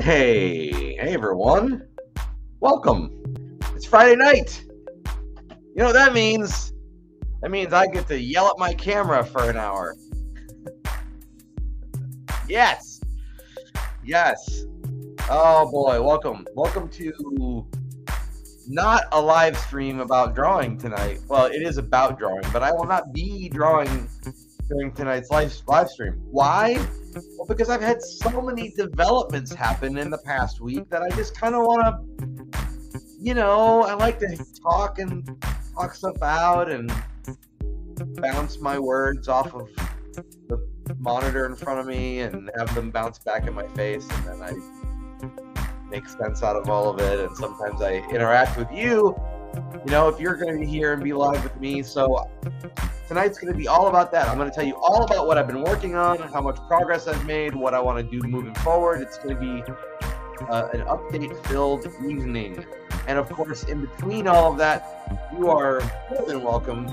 Hey everyone. Welcome. It's Friday night. You know what that means? That means I get to yell at my camera for an hour. Yes. Oh boy, welcome. Welcome to not a live stream about drawing tonight. Well, it is about drawing, but I will not be drawing during tonight's live stream. Why? Well, because I've had so many developments happen in the past week that I just kind of want to, I like to talk stuff out and bounce my words off of the monitor in front of me and have them bounce back in my face, and then I make sense out of all of it. And sometimes I interact with you, if you're going to be here and be live with me. So tonight's going to be all about that. I'm going to tell you all about what I've been working on, how much progress I've made, what I want to do moving forward. It's going to be an update-filled evening. And of course, in between all of that, you are more than welcome,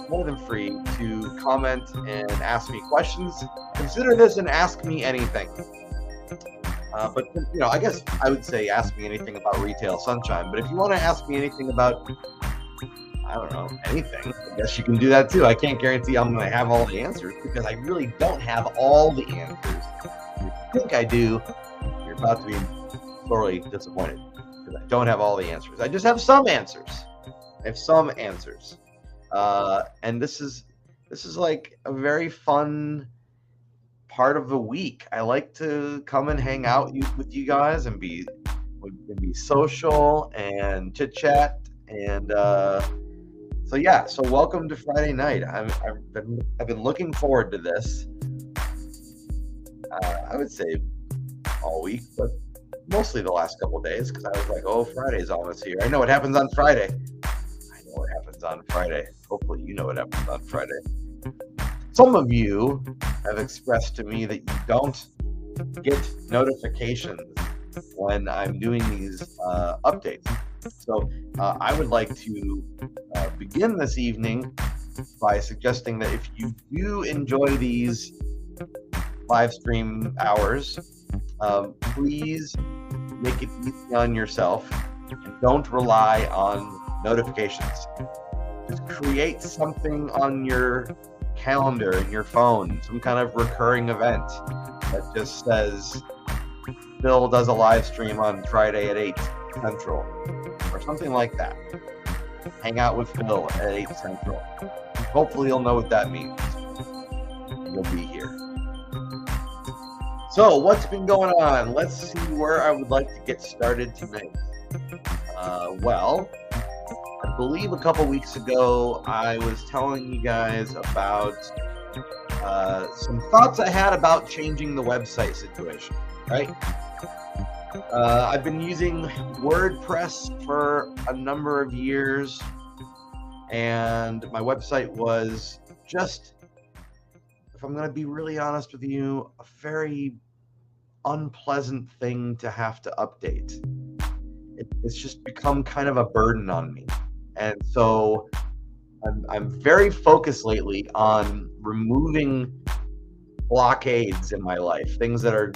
more than free to comment and ask me questions. Consider this an Ask Me Anything. But I guess I would say ask me anything about Retail Sunshine. But if you want to ask me anything about, I don't know, anything, I guess you can do that too. I can't guarantee I'm going to have all the answers because I really don't have all the answers. If you think I do, you're about to be sorely disappointed because I don't have all the answers. I just have some answers. I have some answers. And this is like a very fun part of the week. I like to come and hang out with you guys and be social and chit chat and so welcome to Friday night. I've been looking forward to this. I would say all week, but mostly the last couple of days because I was like, oh, Friday's almost here. I know what happens on Friday. Hopefully you know what happens on Friday. Some of you have expressed to me that you don't get notifications when I'm doing these updates. So I would like to begin this evening by suggesting that if you do enjoy these live stream hours, please make it easy on yourself and don't rely on notifications. Just create something on your calendar in your phone, some kind of recurring event that just says Phil does a live stream on Friday at 8 Central or something like that. Hang out with Phil at 8 Central. Hopefully you'll know what that means. You'll be here. So what's been going on? Let's see where I would like to get started tonight. Well, I believe a couple weeks ago I was telling you guys about some thoughts I had about changing the website situation, right? I've been using WordPress for a number of years, and my website was just, if I'm going to be really honest with you, a very unpleasant thing to have to update. It's just become kind of a burden on me. And so I'm very focused lately on removing blockades in my life, things that are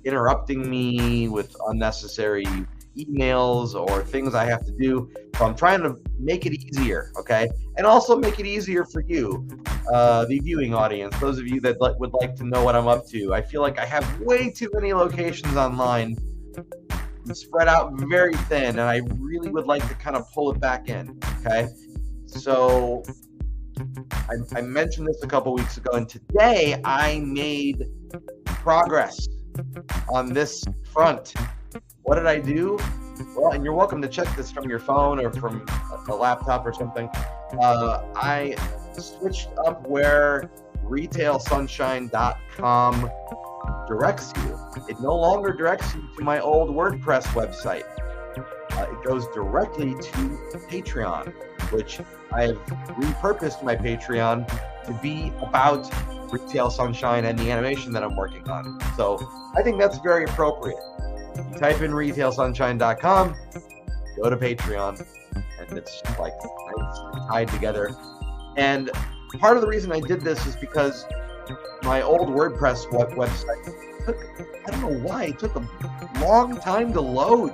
interrupting me with unnecessary emails or things I have to do. So I'm trying to make it easier, okay? And also make it easier for you, the viewing audience, those of you that would like to know what I'm up to. I feel like I have way too many locations online, spread out very thin, and I really would like to kind of pull it back in, okay? So I mentioned this a couple weeks ago, and today I made progress on this front. What did I do? Well, and you're welcome to check this from your phone or from a laptop or something. I switched up where retailsunshine.com directs you. It no longer directs you to my old WordPress website. It goes directly to Patreon, which I've repurposed my Patreon to be about Retail Sunshine and the animation that I'm working on. So I think that's very appropriate. You type in retailsunshine.com, go to Patreon, and it's like nice tied together. And part of the reason I did this is because my old WordPress website I don't know why it took a long time to load.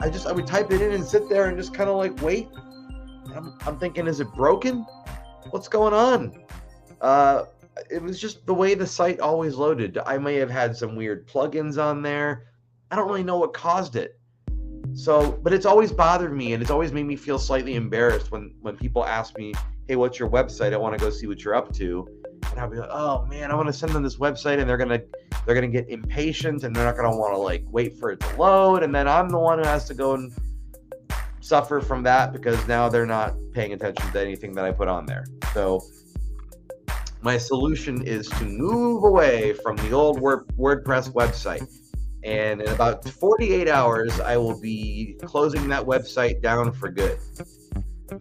I would type it in and sit there and just kind of like wait. I'm thinking, is it broken? What's going on? It was just the way the site always loaded. I may have had some weird plugins on there. I don't really know what caused it. So, but it's always bothered me, and it's always made me feel slightly embarrassed when people ask me, hey, what's your website? I want to go see what you're up to. And I'll be like, oh man, I want to send them this website, and they're gonna get impatient, and they're not gonna want to like wait for it to load, and then I'm the one who has to go and suffer from that because now they're not paying attention to anything that I put on there. So my solution is to move away from the old WordPress website. And in about 48 hours, I will be closing that website down for good.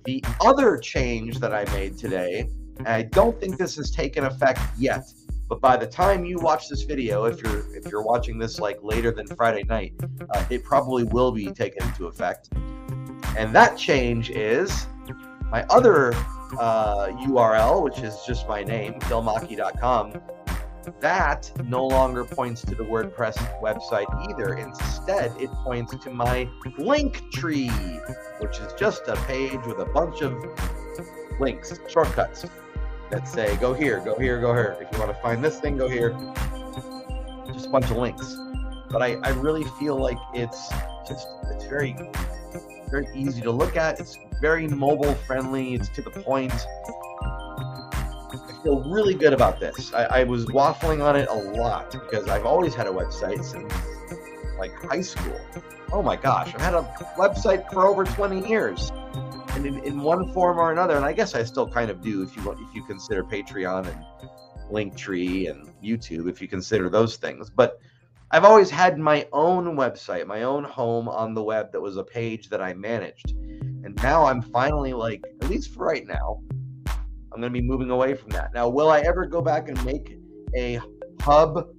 The other change that I made today, and I don't think this has taken effect yet, but by the time you watch this video, if you're watching this like later than Friday night, it probably will be taken into effect. And that change is my other URL, which is just my name, philmachi.com. That no longer points to the WordPress website either. Instead, it points to my link tree, which is just a page with a bunch of links, shortcuts that say, go here, go here, go here. If you want to find this thing, go here. Just a bunch of links. But I really feel like it's very, very easy to look at. It's very mobile friendly. It's to the point. I feel really good about this. I was waffling on it a lot because I've always had a website since like high school. Oh my gosh, I've had a website for over 20 years, and in one form or another. And I guess I still kind of do if you consider Patreon and Linktree and YouTube, if you consider those things. But I've always had my own website, my own home on the web that was a page that I managed. And now I'm finally, like, at least for right now, I'm going to be moving away from that. Now, will I ever go back and make a hub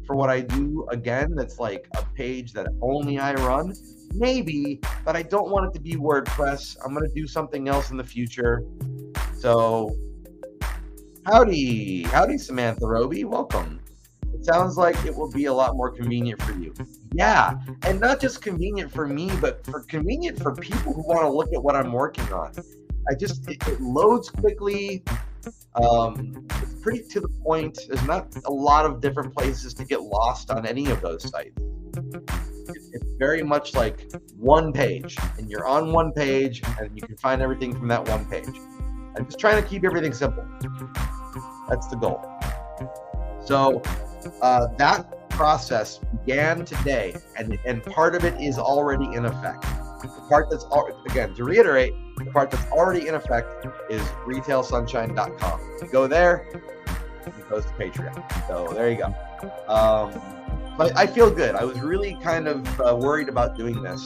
for what I do again that's like a page that only I run? Maybe, but I don't want it to be WordPress. I'm going to do something else in the future. So, howdy, Samantha Roby, welcome. It sounds like it will be a lot more convenient for you. Yeah, and not just convenient for me, but convenient for people who want to look at what I'm working on. It loads quickly. It's pretty to the point. There's not a lot of different places to get lost on any of those sites. It's very much like one page, and you're on one page, and you can find everything from that one page. I'm just trying to keep everything simple. That's the goal. So that process began today, and part of it is already in effect. The part that's, again, to reiterate, the part that's already in effect is retailsunshine.com. You go there, it goes to Patreon. So there you go. But I feel good. I was really kind of worried about doing this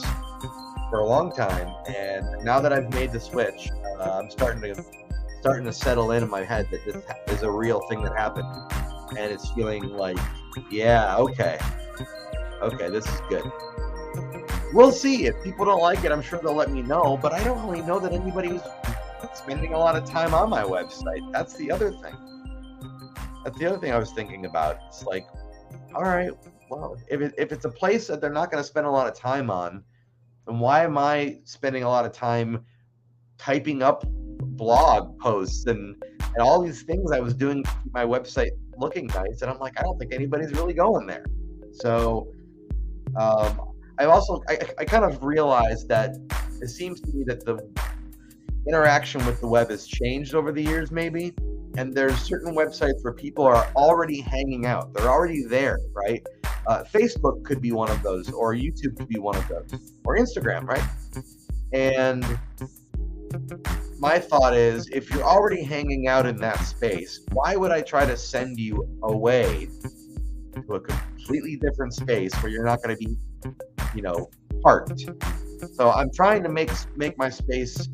for a long time, and now that I've made the switch, I'm starting to settle in my head that this is a real thing that happened, and it's feeling like, yeah, okay, this is good. We'll see. If people don't like it, I'm sure they'll let me know, but I don't really know that anybody's spending a lot of time on my website. That's the other thing. That's the other thing I was thinking about. It's like, all right, well, if it's a place that they're not going to spend a lot of time on, then why am I spending a lot of time typing up blog posts and all these things I was doing to keep my website looking nice? And I'm like, I don't think anybody's really going there. So I kind of realized that it seems to me that the interaction with the web has changed over the years, maybe. And there's certain websites where people are already hanging out. They're already there, right? Facebook could be one of those, or YouTube could be one of those, or Instagram, right? And my thought is, if you're already hanging out in that space, why would I try to send you away to a completely different space where you're not going to be, parked? So I'm trying to make my space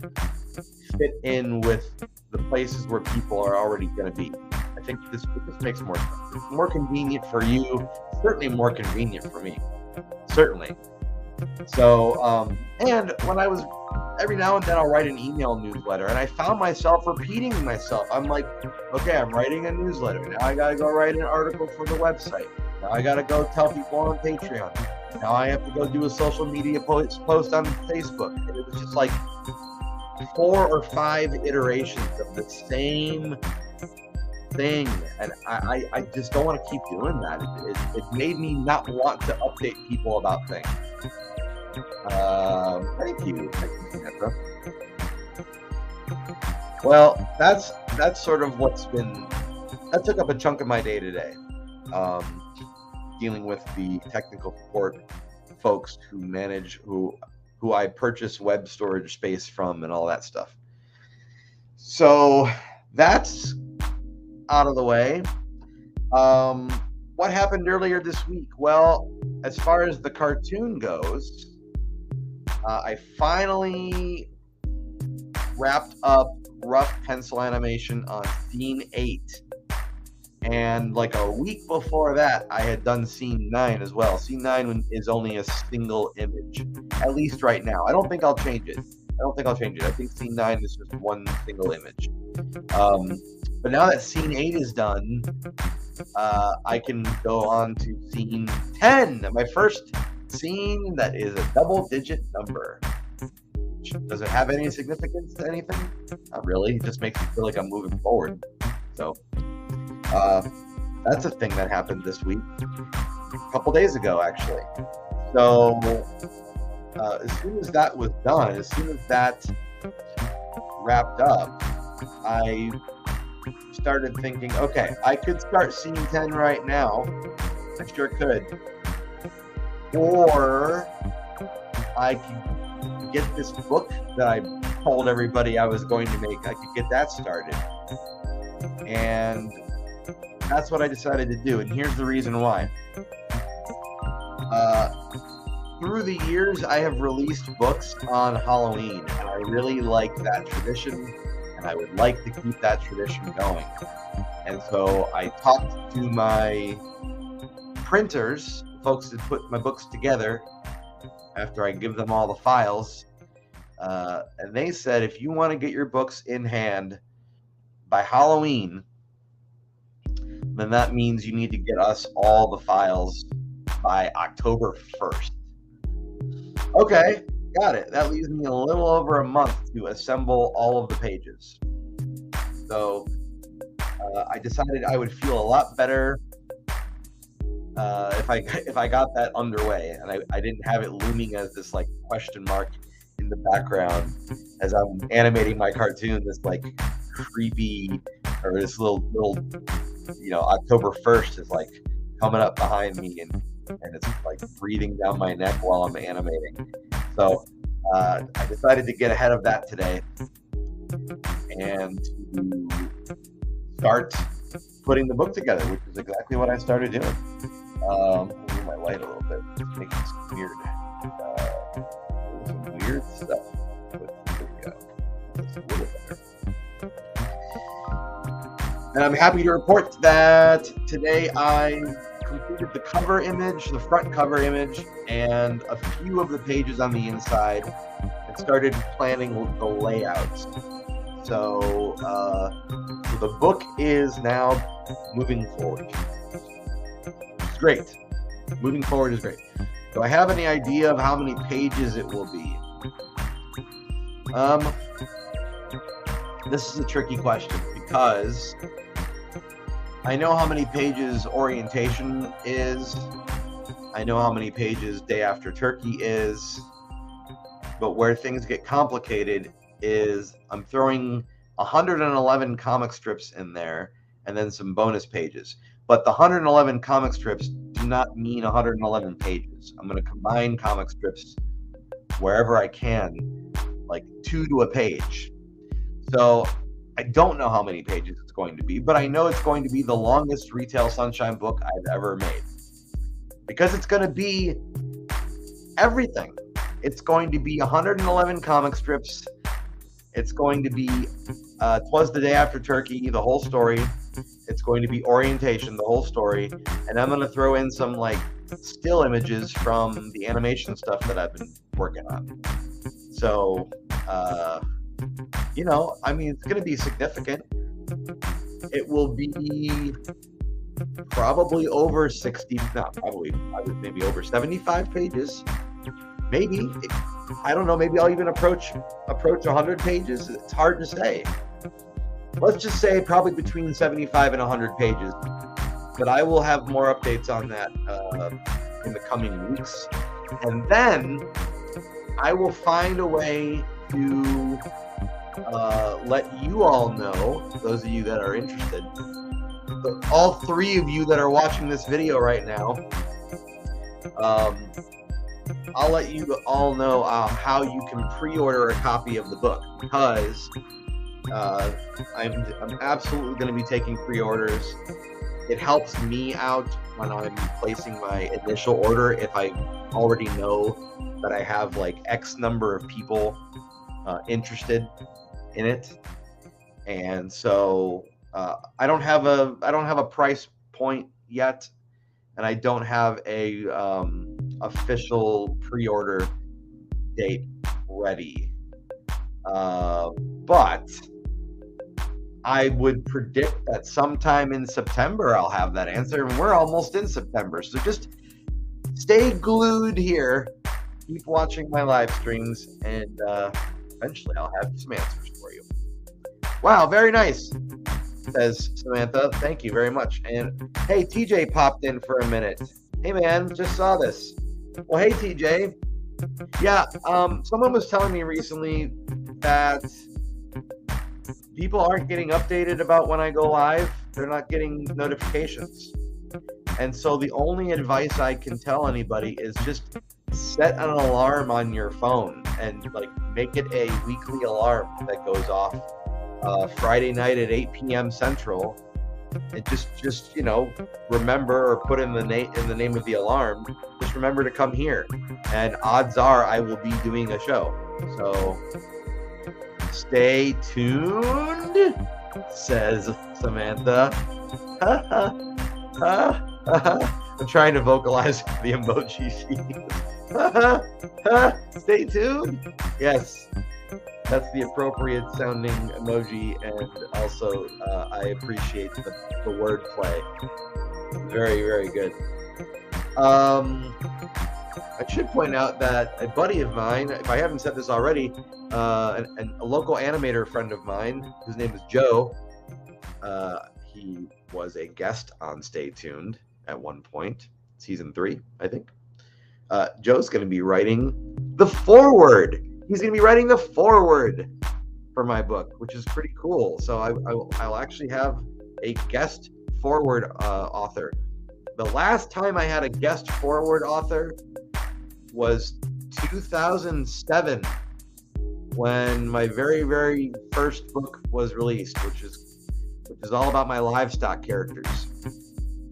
fit in with the places where people are already going to be. I think this makes more sense. It's more convenient for you, certainly more convenient for me, certainly. So, and when I was, every now and then I'll write an email newsletter, and I found myself repeating myself. I'm like, okay, I'm writing a newsletter. Now I got to go write an article for the website. Now I got to go tell people on Patreon. Now I have to go do a social media post on Facebook. And it was just like 4 or 5 iterations of the same thing, and I just don't want to keep doing that. It made me not want to update people about things. Thank you, Samantha. Well, that's sort of that took up a chunk of my day today, dealing with the technical support folks who I purchase web storage space from and all that stuff. So that's out of the way. What happened earlier this week? Well, as far as the cartoon goes, I finally wrapped up rough pencil animation on scene 8. And like a week before that, I had done scene 9 as well. Scene 9 is only a single image, at least right now. I don't think I'll change it. I think scene 9 is just one single image. But now that scene 8 is done, I can go on to scene 10, my first scene that is a double-digit number. Does it have any significance to anything? Not really. It just makes me feel like I'm moving forward. So that's a thing that happened this week, a couple days ago, actually. So as soon as that was done, as soon as that wrapped up, I started thinking, okay, I could start scene 10 right now. I sure could. Or I could get this book that I told everybody I was going to make. I could get that started. And that's what I decided to do. And here's the reason why. Through the years, I have released books on Halloween, and I really like that tradition. I would like to keep that tradition going. And so I talked to my printers, folks that put my books together after I give them all the files. And they said, if you want to get your books in hand by Halloween, then that means you need to get us all the files by October 1st. Okay. Got it. That leaves me a little over a month to assemble all of the pages. So I decided I would feel a lot better if I got that underway, and I didn't have it looming as this like question mark in the background as I'm animating my cartoon. This like creepy, or this little October 1st is like coming up behind me, and it's like breathing down my neck while I'm animating. So I decided to get ahead of that today and to start putting the book together, which is exactly what I started doing. Move my light a little bit, just make this weird. Some weird stuff. But here we go. That's a little better. And I'm happy to report that today I completed the cover image, the front cover image, and a few of the pages on the inside, and started planning the layouts. So the book is now moving forward. It's great. Moving forward is great. Do I have any idea of how many pages it will be? This is a tricky question because I know how many pages orientation is. I know how many pages Day After Turkey is. But where things get complicated is I'm throwing 111 comic strips in there and then some bonus pages. But the 111 comic strips do not mean 111 pages. I'm going to combine comic strips wherever I can, like 2 to a page. So I don't know how many pages it's going to be, but I know it's going to be the longest Retail Sunshine book I've ever made. Because it's going to be everything. It's going to be 111 comic strips. It's going to be Twas the Day After Turkey, the whole story. It's going to be Orientation, the whole story. And I'm going to throw in some like still images from the animation stuff that I've been working on. So, it's going to be significant. It will be probably over 60, not probably, maybe over 75 pages. Maybe, I don't know, maybe I'll even approach 100 pages. It's hard to say. Let's just say probably between 75 and 100 pages. But I will have more updates on that in the coming weeks. And then I will find a way to let you all know, those of you that are interested, all three of you that are watching this video right now, I'll let you all know how you can pre-order a copy of the book, because I'm absolutely going to be taking pre-orders. It helps me out when I'm placing my initial order if I already know that I have like X number of people interested in it. And so I don't have a price point yet, and I don't have a official pre-order date ready. But I would predict that sometime in September I'll have that answer, and we're almost in September. So just stay glued here, keep watching my live streams, and eventually I'll have some answers for you. Wow, very nice, says Samantha. Thank you very much. And hey, TJ popped in for a minute. Hey man, just saw this. Well, hey TJ. Yeah, someone was telling me recently that people aren't getting updated about when I go live. They're not getting notifications. And so the only advice I can tell anybody is just set an alarm on your phone and like make it a weekly alarm that goes off Friday night at 8 p.m. Central. And just remember, or put in the name of the alarm, just remember to come here. And odds are I will be doing a show. So stay tuned, says Samantha. I'm trying to vocalize the emoji she Stay tuned. Yes, that's the appropriate sounding emoji, and also I appreciate the wordplay. Very, very good. I should point out that a buddy of mine, if I haven't said this already, a local animator friend of mine, whose name is Joe, he was a guest on Stay Tuned at one point, season 3, I think. Joe's going to be writing the foreword. He's going to be writing the foreword for my book, which is pretty cool. So I'll actually have a guest foreword author. The last time I had a guest foreword author was 2007, when my very, very first book was released, which is all about my livestock characters.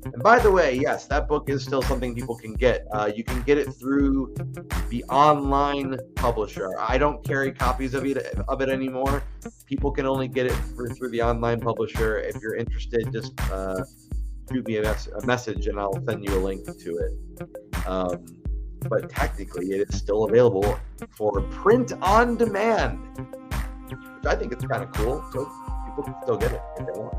And by the way, yes, that book is still something people can get. You can get it through the online publisher. I don't carry copies of it anymore. People can only get it through the online publisher. If you're interested, just shoot me a message and I'll send you a link to it. But technically, it is still available for print on demand, which I think it's kind of cool. So people can still get it if they want.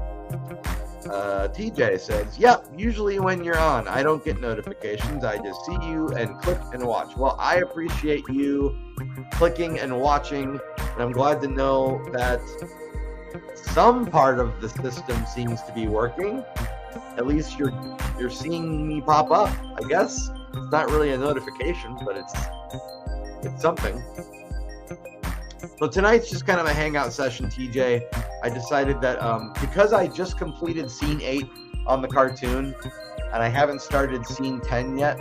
TJ says, yep, usually when you're on, I don't get notifications. I just see you and click and watch. Well, I appreciate you clicking and watching, and I'm glad to know that some part of the system seems to be working. At least you're seeing me pop up, I guess. It's not really a notification, but it's something. So tonight's just kind of a hangout session, TJ. I decided that because I just completed scene 8 on the cartoon, and I haven't started scene 10 yet,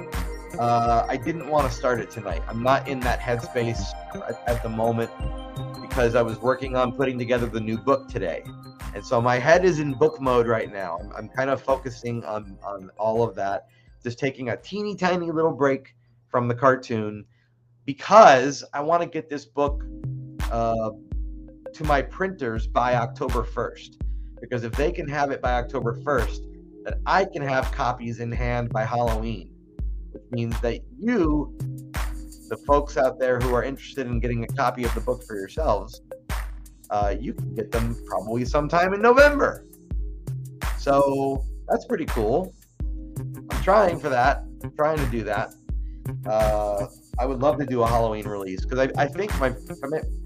I didn't want to start it tonight. I'm not in that headspace at the moment because I was working on putting together the new book today. And so my head is in book mode right now. I'm kind of focusing on all of that, just taking a teeny tiny little break from the cartoon because I want to get this book to my printers by October 1st. Because if they can have it by October 1st, then I can have copies in hand by Halloween, which means that you, the folks out there who are interested in getting a copy of the book for yourselves, you can get them probably sometime in November. So That's pretty cool. I'm trying for that. I'm trying to do that. I would love to do a Halloween release because I think if I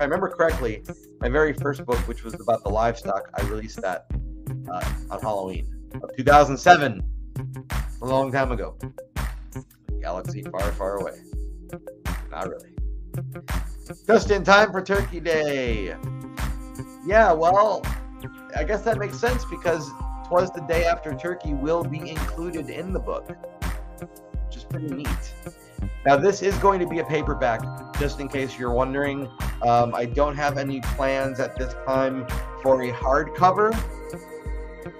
remember correctly, my very first book, which was about the livestock, I released that on Halloween of 2007, a long time ago. Galaxy far, far away. Not really. Just in time for Turkey Day. Yeah, well, I guess that makes sense because 'twas the day after Turkey will be included in the book, which is pretty neat. Now, this is going to be a paperback, just in case you're wondering. I don't have any plans at this time for a hardcover.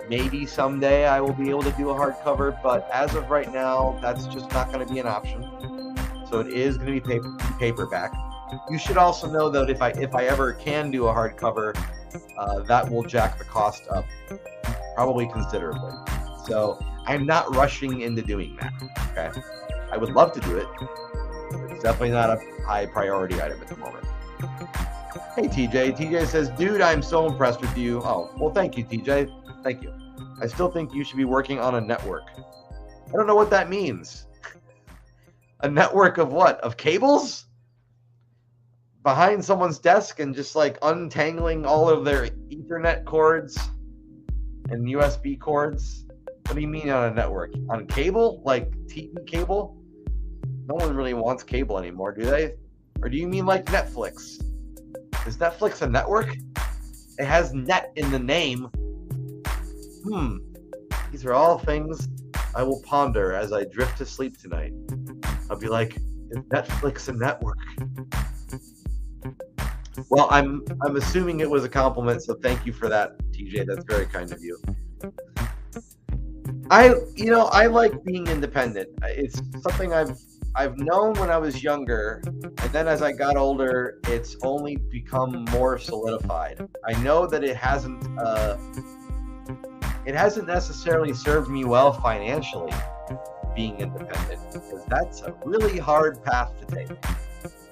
Maybe someday I will be able to do a hardcover, but as of right now, that's just not going to be an option. So it is going to be paperback. You should also know that if I ever can do a hardcover, that will jack the cost up probably considerably. So I'm not rushing into doing that. Okay, I would love to do it, but it's definitely not a high priority item at the moment. Hey TJ. TJ says, dude, I'm so impressed with you. Oh, well, thank you, TJ. Thank you. I still think you should be working on a network. I don't know what that means. A network of what? Of cables? Behind someone's desk and just like untangling all of their Ethernet cords and USB cords? What do you mean on a network? On cable? Like TV cable? No one really wants cable anymore, do they? Or do you mean like Netflix? Is Netflix a network? It has net in the name. These are all things I will ponder as I drift to sleep tonight. I'll be like, is Netflix a network? Well, I'm assuming it was a compliment, so thank you for that, TJ. That's very kind of you. I like being independent. It's something I've known when I was younger, and then as I got older, it's only become more solidified. I know that it hasn't necessarily served me well financially, being independent, because that's a really hard path to take.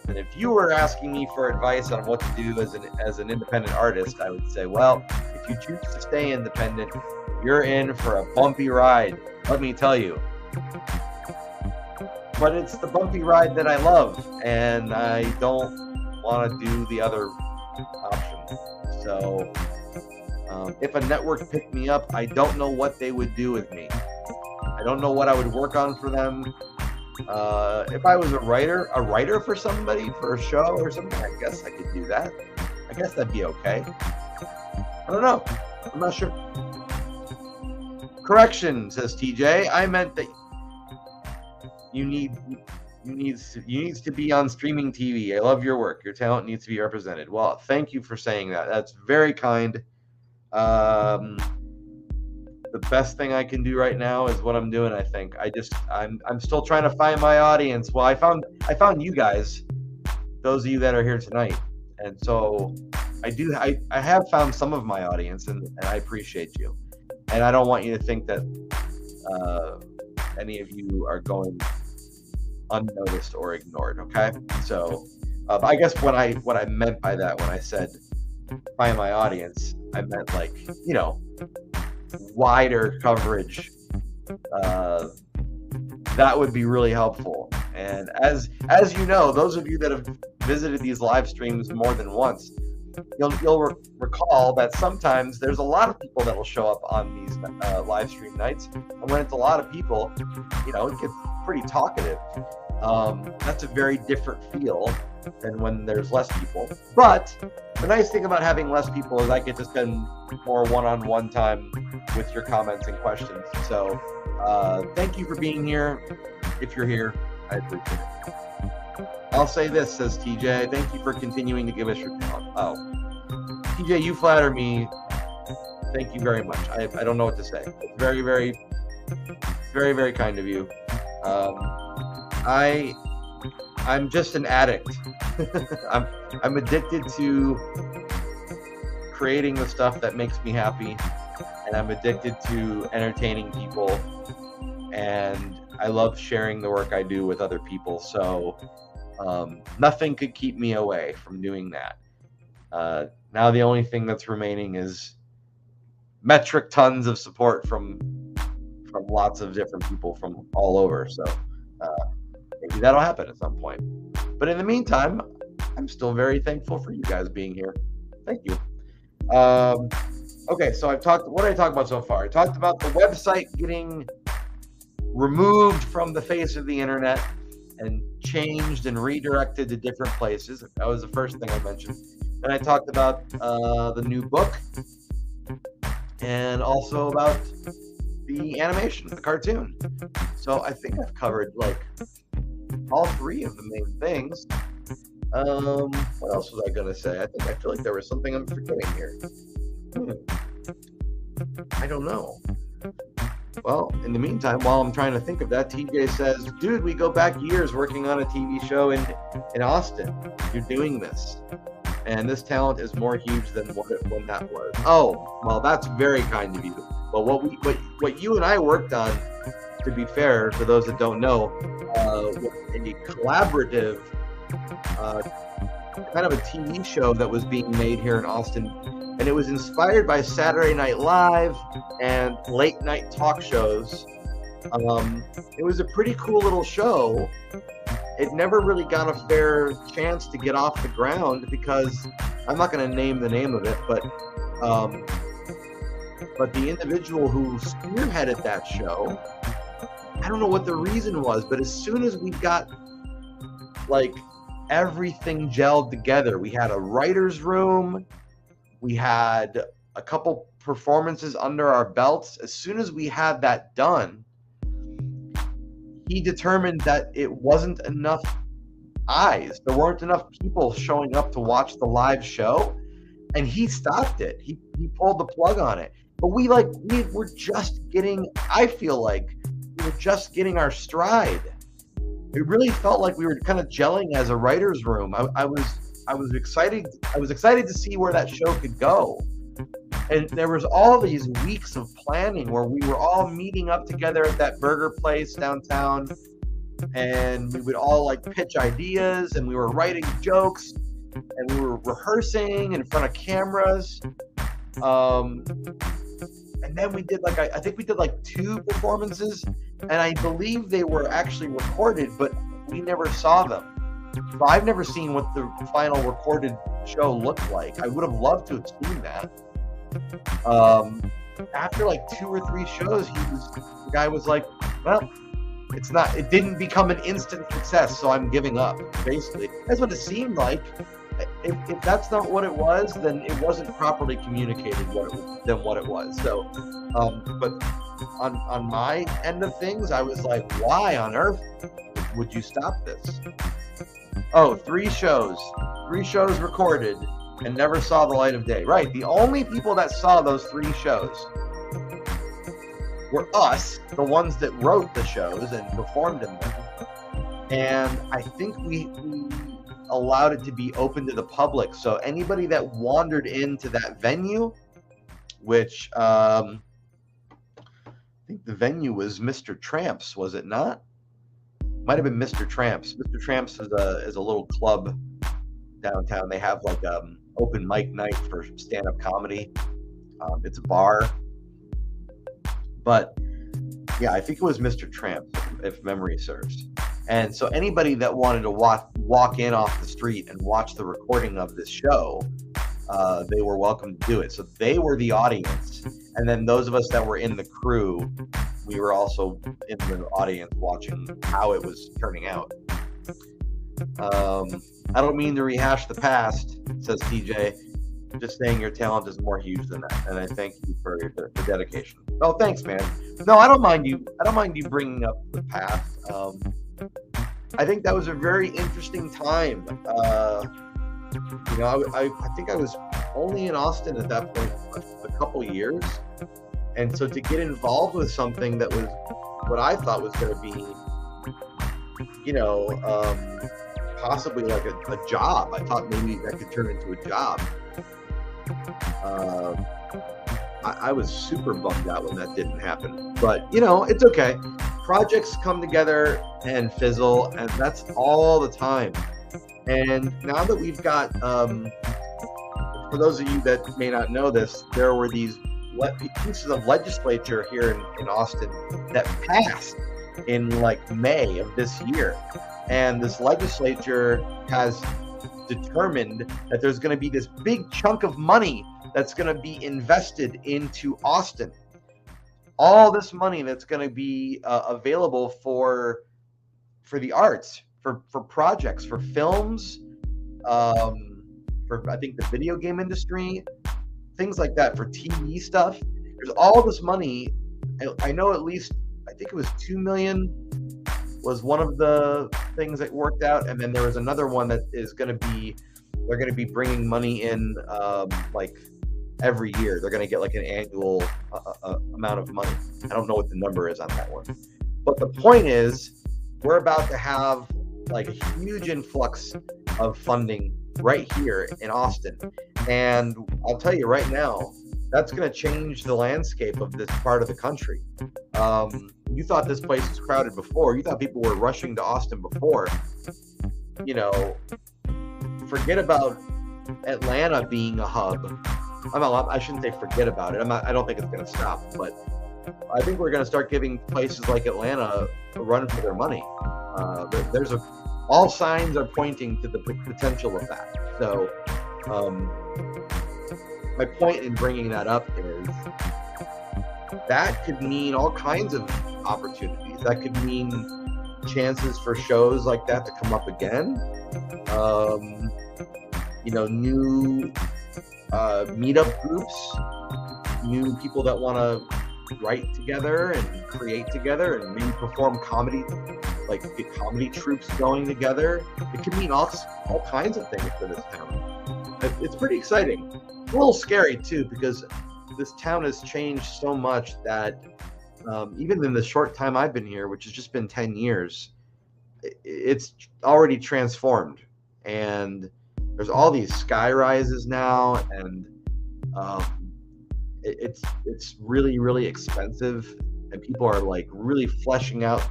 And if you were asking me for advice on what to do as an independent artist, I would say, well, if you choose to stay independent, you're in for a bumpy ride, let me tell you. But it's the bumpy ride that I love, and I don't want to do the other option. So if a network picked me up, I don't know what they would do with me. I don't know what I would work on for them. If I was a writer for somebody, for a show or something, I guess I could do that. I guess that'd be okay. I don't know. I'm not sure. Correction, says TJ. I meant that you needs to be on streaming TV. I love your work. Your talent needs to be represented. Well, thank you for saying that. That's very kind. The best thing I can do right now is what I'm doing. I think I'm still trying to find my audience. Well, I found you guys, those of you that are here tonight, and so I have found some of my audience, and I appreciate you, and I don't want you to think that any of you are going unnoticed or ignored. Okay, so I guess what I meant by that when I said find my audience, I meant like, wider coverage. That would be really helpful. And as you know, those of you that have visited these live streams more than once, you'll recall that sometimes there's a lot of people that will show up on these live stream nights, and when it's a lot of people, it gets pretty talkative. That's a very different feel than when there's less people. But the nice thing about having less people is I get to spend more one-on-one time with your comments and questions. So thank you for being here. If you're here, I appreciate it. I'll say this, says TJ. Thank you for continuing to give us your talent. Oh, TJ, you flatter me. Thank you very much. I don't know what to say. It's very, very, very, very kind of you. I'm just an addict. I'm addicted to creating the stuff that makes me happy, and I'm addicted to entertaining people, and I love sharing the work I do with other people. So nothing could keep me away from doing that. Now the only thing that's remaining is metric tons of support from lots of different people from all over. So maybe that'll happen at some point. But in the meantime, I'm still very thankful for you guys being here. Thank you. Okay, so what did I talk about so far? I talked about the website getting removed from the face of the internet and changed and redirected to different places. That was the first thing I mentioned. Then I talked about the new book and also about the animation, the cartoon. So I think I've covered like all three of the main things. What else was I gonna say? I feel like there was something I'm forgetting here. I don't know. Well, in the meantime, while I'm trying to think of that, TJ says, dude, we go back years working on a TV show in Austin. You're doing this. And this talent is more huge than when that was. Oh, well, that's very kind of you. But what you and I worked on, to be fair, for those that don't know, was a collaborative kind of a TV show that was being made here in Austin. And it was inspired by Saturday Night Live and late night talk shows. It was a pretty cool little show. It never really got a fair chance to get off the ground because I'm not going to name the name of it, but the individual who spearheaded that show, I don't know what the reason was, but as soon as we got like everything gelled together, we had a writer's room, we had a couple performances under our belts. As soon as we had that done, he determined that it wasn't enough eyes. There weren't enough people showing up to watch the live show, and he stopped it. He pulled the plug on it. But we were just getting, I feel like we were just getting our stride. It really felt like we were kind of gelling as a writer's room. I was excited. I was excited to see where that show could go. And there was all these weeks of planning where we were all meeting up together at that burger place downtown, and we would all like pitch ideas, and we were writing jokes, and we were rehearsing in front of cameras. And then we did I think we did like 2 performances, and I believe they were actually recorded, but we never saw them. So I've never seen what the final recorded show looked like. I would have loved to have seen that. After like 2 or 3 shows, the guy was like, well, it didn't become an instant success, so I'm giving up. Basically, that's what it seemed like. If that's not what it was, then it wasn't properly communicated what it was. So, but on my end of things, I was like, why on earth would you stop this? Oh, 3 shows recorded and never saw the light of day. Right. The only people that saw those 3 shows were us, the ones that wrote the shows and performed in them. And I think we allowed it to be open to the public. So anybody that wandered into that venue, which I think the venue was Mr. Tramps, was it not? Might have been Mr. Tramps. Mr. Tramps is a little club downtown. They have like open mic night for stand-up comedy. It's a bar. But yeah, I think it was Mr. Tramps, if memory serves. And so anybody that wanted to walk in off the street and watch the recording of this show, they were welcome to do it. So they were the audience. And then those of us that were in the crew, we were also in the audience watching how it was turning out. I don't mean to rehash the past, says TJ. Just saying your talent is more huge than that. And I thank you for your dedication. Oh, thanks, man. No, I don't mind you bringing up the past. I think that was a very interesting time. I think I was only in Austin at that point a couple years. And so to get involved with something that was what I thought was going to be, possibly like a job. I thought maybe that could turn into a job. I was super bummed out when that didn't happen. But, it's okay. Projects come together and fizzle, and that's all the time. And now that we've got, for those of you that may not know this, there were these pieces of legislature here in Austin that passed in like May of this year. And this legislature has determined that there's going to be this big chunk of money that's going to be invested into Austin. All this money that's going to be available for the arts, for projects, for films, for I think the video game industry, things like that, for TV stuff. There's all this money. I know at least, I think it was $2 million was one of the things that worked out, and then there was another one that is going to be, they're going to be bringing money in like every year. They're going to get like an annual amount of money. I don't know what the number is on that one, but the point is, we're about to have like a huge influx of funding right here in Austin, and I'll tell you right now, that's going to change the landscape of this part of the country. You thought this place was crowded before. You thought people were rushing to Austin before. You know, forget about Atlanta being a hub. I shouldn't say forget about it. I don't think it's going to stop, but I think we're going to start giving places like Atlanta a run for their money. All signs are pointing to the potential of that. So, my point in bringing that up is that could mean all kinds of opportunities. That could mean chances for shows like that to come up again. New meetup groups, new people that want to write together and create together and maybe perform comedy, like get comedy troupes going together. It could mean all kinds of things for this town. It's pretty exciting. A little scary too, because this town has changed so much that even in the short time I've been here, which has just been 10 years, it's already transformed. And there's all these sky rises now, and it's really, really expensive, and people are like really fleshing out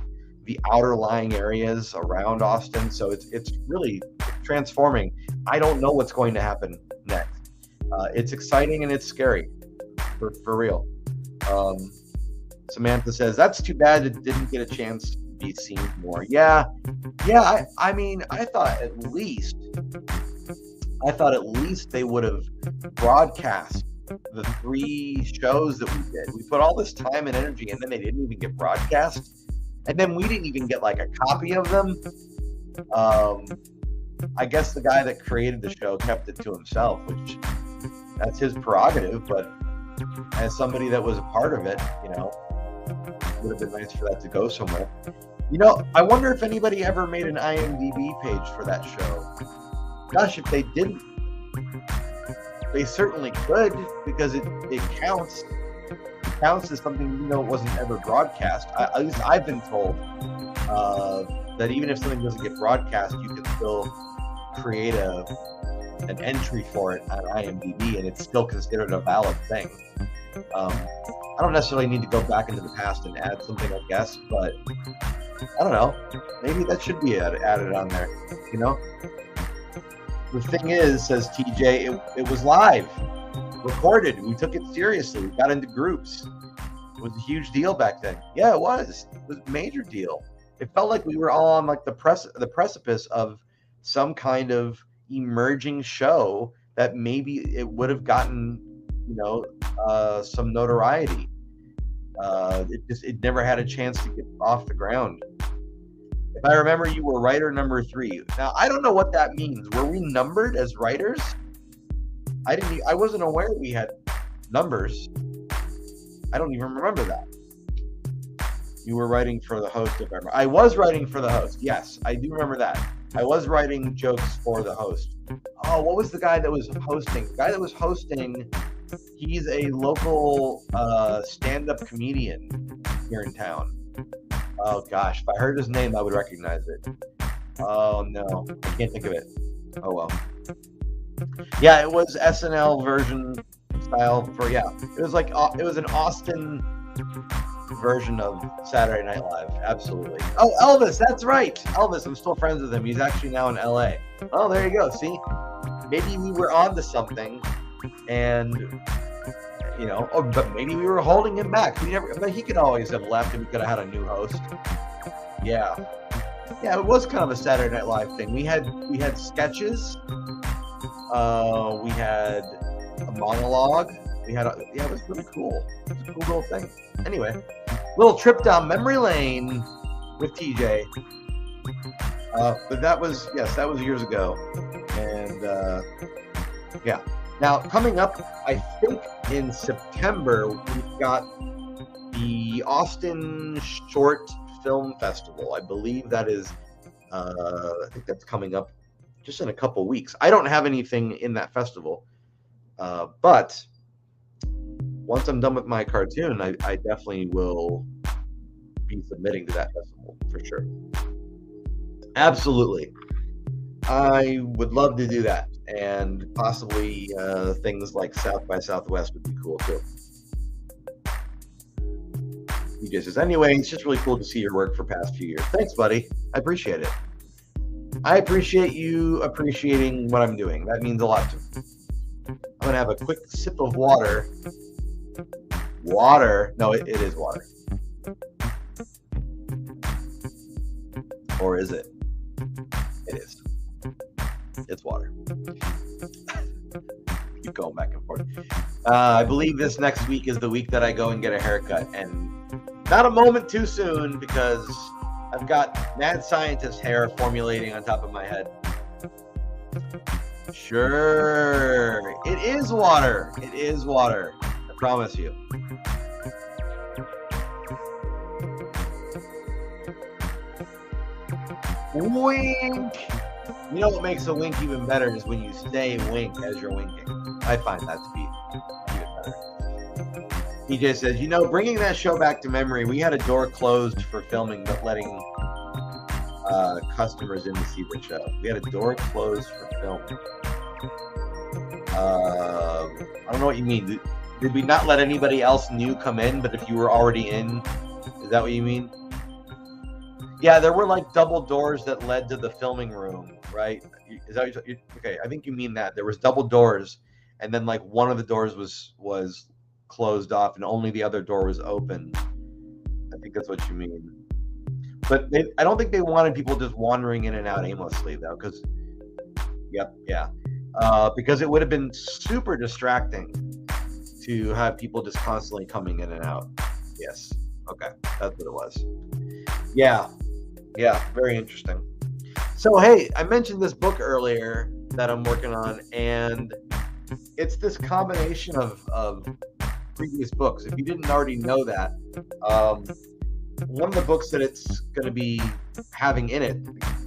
the outer lying areas around Austin. So it's really transforming. I don't know what's going to happen next. It's exciting and it's scary, for real. Samantha says, that's too bad it didn't get a chance to be seen more. Yeah. I mean, I thought at least they would have broadcast the 3 shows that we did. We put all this time and energy, and then they didn't even get broadcast. And then we didn't even get like a copy of them. I guess the guy that created the show kept it to himself, which that's his prerogative, but as somebody that was a part of it, it would have been nice for that to go somewhere. I wonder if anybody ever made an IMDb page for that show. Gosh, if they didn't, they certainly could, because it counts. It counts as something, it wasn't ever broadcast. At least I've been told that even if something doesn't get broadcast, you can still create an entry for it on IMDb, and it's still considered a valid thing. I don't necessarily need to go back into the past and add something, I guess, but I don't know. Maybe that should be added on there, The thing is, says TJ, it was live, recorded. We took it seriously. We got into groups. It was a huge deal back then. Yeah, it was. It was a major deal. It felt like we were all on like the precipice of some kind of emerging show that maybe it would have gotten, some notoriety. It never had a chance to get off the ground. If I remember, you were writer number 3. Now, I don't know what that means. Were we numbered as writers? I wasn't aware we had numbers. I don't even remember that. You were writing for the host, if I remember. I was writing for the host. Yes, I do remember that. I was writing jokes for the host. Oh, what was the guy that was hosting? The guy that was hosting, he's a local stand-up comedian here in town. Oh, gosh. If I heard his name, I would recognize it. Oh, no. I can't think of it. Oh, well. Yeah, it was SNL version style it was like, it was an Austin version of Saturday Night Live. Absolutely. Oh, Elvis, that's right. Elvis, I'm still friends with him. He's actually now in LA. Oh, there you go. See, maybe we were on to something, and but maybe we were holding him back. But he could always have left, and we could have had a new host. Yeah, it was kind of a Saturday Night Live thing. We had sketches. We had a monologue. It was really cool. It was a cool little thing. Anyway, little trip down memory lane with TJ. But that was years ago, and yeah. Now, coming up, I think in September, we've got the Austin Short Film Festival. I believe that is, I think that's coming up just in a couple weeks. I don't have anything in that festival, but once I'm done with my cartoon, I definitely will be submitting to that festival for sure. Absolutely. I would love to do that, and possibly things like South by Southwest would be cool too. He just says, anyway, it's just really cool to see your work for past few years. Thanks, buddy. I appreciate it. I appreciate you appreciating what I'm doing. That means a lot to me. I'm going to have a quick sip of water. Water? No, it is water. Or is it? It is. It's water. Keep going back and forth. I believe this next week is the week that I go and get a haircut. And not a moment too soon, because I've got mad scientist hair formulating on top of my head. Sure. It is water. It is water. I promise you. Wink. You know what makes a wink even better is when you say wink as you're winking. I find that to be even better. DJ says, bringing that show back to memory, we had a door closed for filming, but letting customers in to see the show. We had a door closed for filming. I don't know what you mean. Did we not let anybody else new come in, but if you were already in, is that what you mean? Yeah, there were like double doors that led to the filming room, right? Is that what okay? I think you mean that. There was double doors, and then like one of the doors was closed off, and only the other door was open. I think that's what you mean. But I don't think they wanted people just wandering in and out aimlessly, though, because, because it would have been super distracting to have people just constantly coming in and out. Yes. Okay, that's what it was. Yeah, very interesting. So, hey, I mentioned this book earlier that I'm working on, and it's this combination of previous books. If you didn't already know that, one of the books that it's going to be having in it,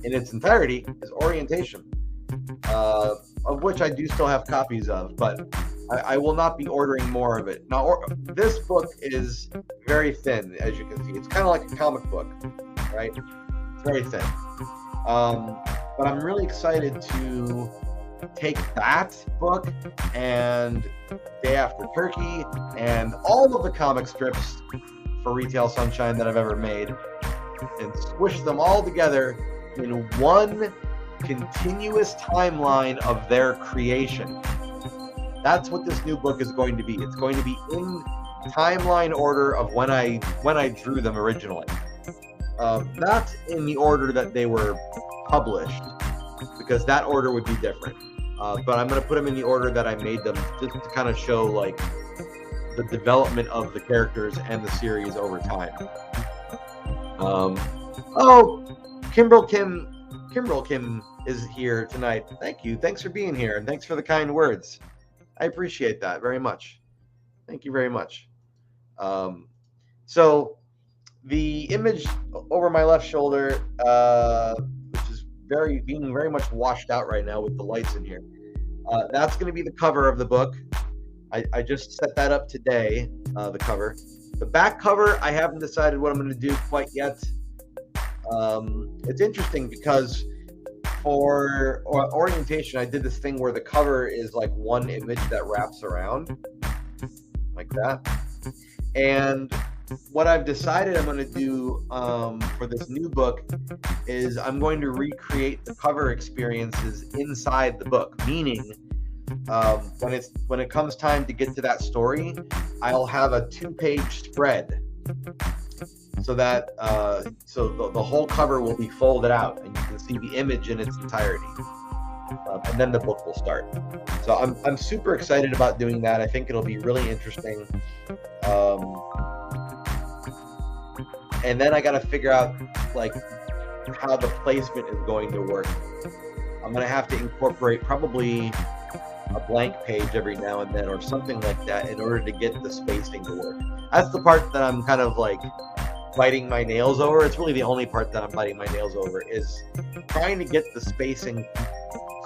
in its entirety, is Orientation, of which I do still have copies of, but I will not be ordering more of it. Now, this book is very thin, as you can see. It's kind of like a comic book, right? It's very thin. But I'm really excited to take that book and Day After Turkey and all of the comic strips for Retail Sunshine that I've ever made and squish them all together in one continuous timeline of their creation. That's what this new book is going to be. It's going to be in timeline order of when I drew them originally. Not in the order that they were published, because that order would be different. But I'm going to put them in the order that I made them, just to kind of show like the development of the characters and the series over time. Kimbrel Kim is here tonight. Thank you. Thanks for being here, and thanks for the kind words. I appreciate that very much. Thank you very much. So the image over my left shoulder, which is being very much washed out right now with the lights in here, that's going to be the cover of the book. I just set that up today, the cover. The back cover, I haven't decided what I'm going to do quite yet. It's interesting because for Orientation, I did this thing where the cover is like one image that wraps around like that. And what I've decided I'm going to do for this new book is I'm going to recreate the cover experiences inside the book, meaning when it comes time to get to that story, I'll have a 2-page spread so that the whole cover will be folded out and you can see the image in its entirety. And then the book will start. So I'm super excited about doing that. I think it'll be really interesting. And then I got to figure out like how the placement is going to work. I'm going to have to incorporate probably a blank page every now and then or something like that in order to get the spacing to work. That's the part that I'm kind of like biting my nails over. It's really the only part that I'm biting my nails over, is trying to get the spacing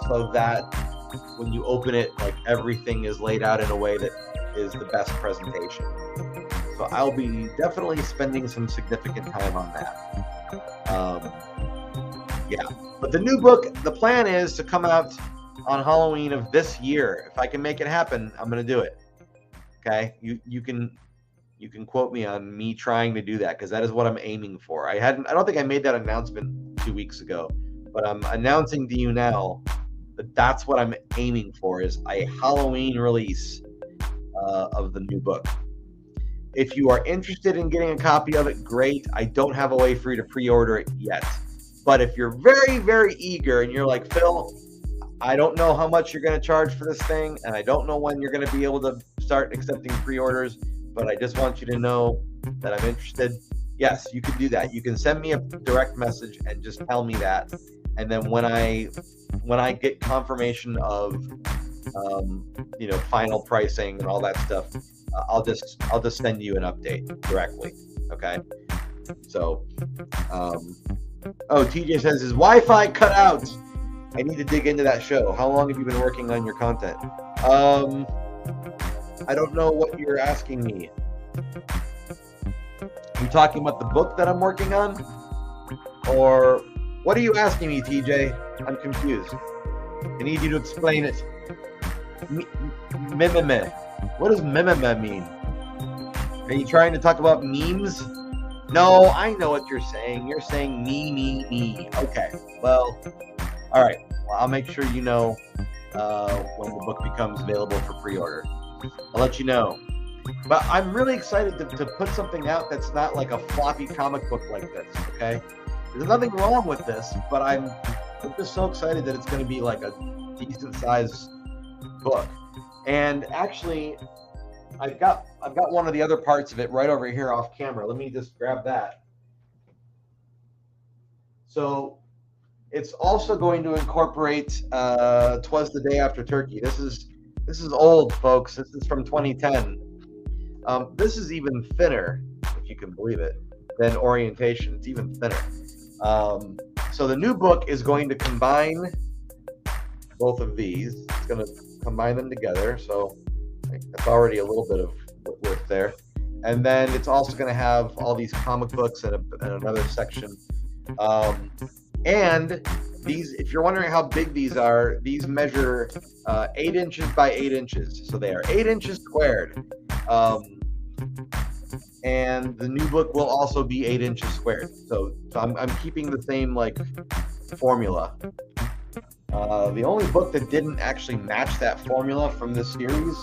so that when you open it, like everything is laid out in a way that is the best presentation. So I'll be definitely spending some significant time on that. Yeah, but the new book, the plan is to come out on Halloween of this year. If I can make it happen, I'm going to do it. Okay, you can quote me on me trying to do that, because that is what I'm aiming for. I don't think I made that announcement 2 weeks ago, but I'm announcing to you now that that's what I'm aiming for, is a Halloween release of the new book. If you are interested in getting a copy of it, great. I don't have a way for you to pre-order it yet. But if you're very, very eager and you're like, Phil, I don't know how much you're going to charge for this thing, and I don't know when you're going to be able to start accepting pre-orders, but I just want you to know that I'm interested. Yes, you can do that. You can send me a direct message and just tell me that. And then when I get confirmation of final pricing and all that stuff, I'll just send you an update directly. Okay. So TJ says his Wi-Fi cut out. I need to dig into that show. How long have you been working on your content? I don't know what you're asking me. Are you talking about the book that I'm working on? Or what are you asking me, TJ? I'm confused. I need you to explain it. Mimime. What does mimime mean? Are you trying to talk about memes? No, I know what you're saying. You're saying me. Okay. Well, all right. Well, I'll make sure you know when the book becomes available for pre-order. I'll let you know. But I'm really excited to put something out that's not like a floppy comic book like this, okay? There's nothing wrong with this, but I'm just so excited that it's going to be like a decent-sized book. And actually, I've got one of the other parts of it right over here off camera. Let me just grab that. So it's also going to incorporate 'Twas the Day After Turkey. This is old, folks. This is from 2010. This is even thinner, if you can believe it, than Orientation. It's even thinner. So the new book is going to combine both of these. It's going to combine them together. So that's already a little bit of work there. And then it's also going to have all these comic books and another section. And these, if you're wondering how big these are, these measure 8 inches by 8 inches. So they are 8 inches squared. And the new book will also be 8 inches squared. So I'm keeping the same like formula. The only book that didn't actually match that formula from this series